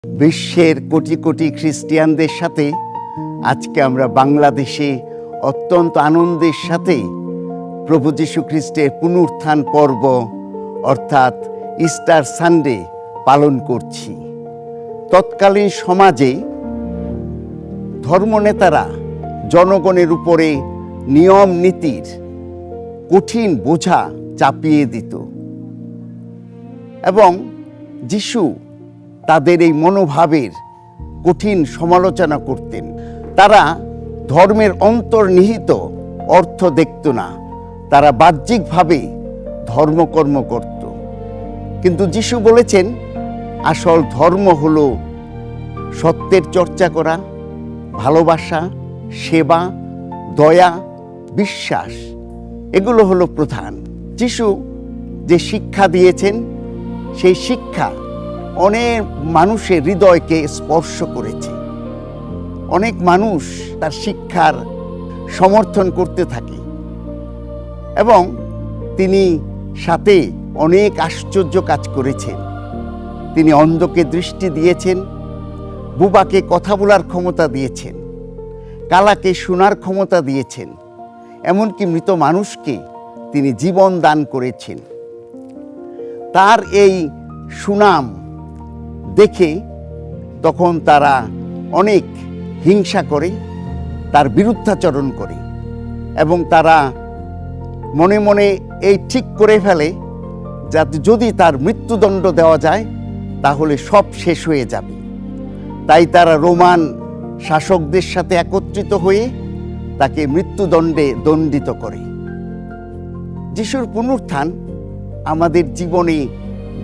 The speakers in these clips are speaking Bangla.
বিশ্বের কোটি কোটি খ্রিস্টিয়ানদের সাথে আজকে আমরা বাংলাদেশে অত্যন্ত আনন্দের সাথে প্রভু যীশু খ্রিস্টের পুনরুত্থান পর্ব অর্থাৎ ইস্টার সানডে পালন করছি। তৎকালীন সমাজে ধর্মনেতারা জনগণের উপরে নিয়ম নীতির কঠিন বোঝা চাপিয়ে দিত এবং যিশু তাদের এই মনোভাবের কঠিন সমালোচনা করতেন। তারা ধর্মের অন্তর্নিহিত অর্থ দেখত না, তারা বাহ্যিকভাবে ধর্মকর্ম করত। কিন্তু যিশু বলেছেন আসল ধর্ম হলো সত্যের চর্চা করা, ভালোবাসা, সেবা, দয়া, বিশ্বাস, এগুলো হলো প্রধান। যিশু যে শিক্ষা দিয়েছেন সেই শিক্ষা অনেক মানুষের হৃদয়কে স্পর্শ করেছে। অনেক মানুষ তার শিক্ষার সমর্থন করতে থাকে এবং তিনি সাথে অনেক আশ্চর্য কাজ করেছেন। তিনি অন্ধকে দৃষ্টি দিয়েছেন, বুবাকে কথা বলার ক্ষমতা দিয়েছেন, কালাকে শোনার ক্ষমতা দিয়েছেন, এমনকি মৃত মানুষকে তিনি জীবন দান করেছেন। তার এই সুনাম দেখে তখন তারা অনেক হিংসা করে, তার বিরুদ্ধাচরণ করে এবং তারা মনে মনে এই ঠিক করে ফেলে যাতে যদি তার মৃত্যুদণ্ড দেওয়া যায় তাহলে সব শেষ হয়ে যাবে। তাই তারা রোমান শাসকদের সাথে একত্রিত হয়ে তাকে মৃত্যুদণ্ডে দণ্ডিত করে। যিশুর পুনরুত্থান আমাদের জীবনে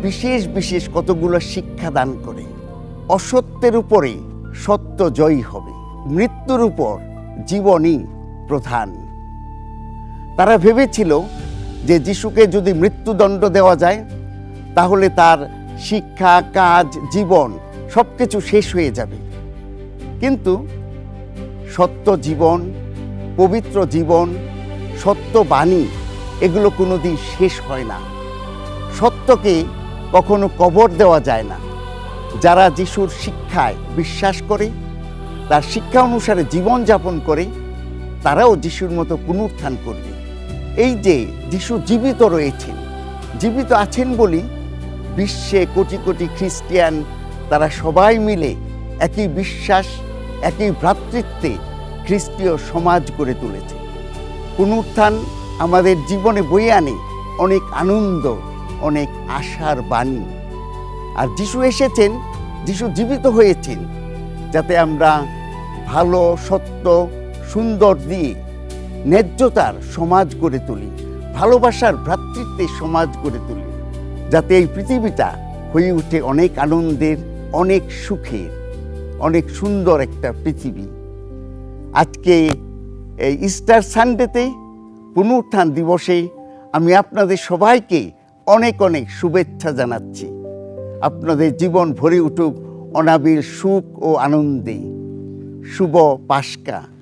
বিশেষ বিশেষ কতগুলো শিক্ষা দান করে। অসত্যের উপরে সত্য জয়ী হবে, মৃত্যুর উপর জীবনই প্রধান। তারা ভেবেছিল যে যিশুকে যদি মৃত্যুদণ্ড দেওয়া যায় তাহলে তার শিক্ষা, কাজ, জীবন সব কিছু শেষ হয়ে যাবে। কিন্তু সত্য জীবন, পবিত্র জীবন, সত্য বাণী এগুলো কোনোদিন শেষ হয় না। সত্যকে কখনো কবর দেওয়া যায় না। যারা যিশুর শিক্ষায় বিশ্বাস করে, তার শিক্ষা অনুসারে জীবনযাপন করে, তারাও যিশুর মতো পুনরুত্থান করবে। এই যে যিশু জীবিত রয়েছেন, জীবিত আছেন বলি বিশ্বে কোটি কোটি খ্রিস্টিয়ান তারা সবাই মিলে একই বিশ্বাস, একই ভ্রাতৃত্বে খ্রিস্টীয় সমাজ গড়ে তুলেছে। পুনরুত্থান আমাদের জীবনে বয়ে আনে অনেক আনন্দ, অনেক আশার বাণী। আর যিশু এসেছেন, যিশু জীবিত হয়েছেন যাতে আমরা ভালো, সত্য, সুন্দর দিয়ে ন্যায্যতার সমাজ গড়ে তুলি, ভালোবাসার ভ্রাতৃত্বের সমাজ গড়ে তুলি, যাতে এই পৃথিবীটা হয়ে ওঠে অনেক আনন্দের, অনেক সুখের, অনেক সুন্দর একটা পৃথিবী। আজকে এই ইস্টার সানডেতে, পুনরুত্থান দিবসে আমি আপনাদের সবাইকে অনেক অনেক শুভেচ্ছা জানাচ্ছি। আপনাদের জীবন ভরে উঠুক অনাবিল সুখ ও আনন্দে। শুভ পাস্কা।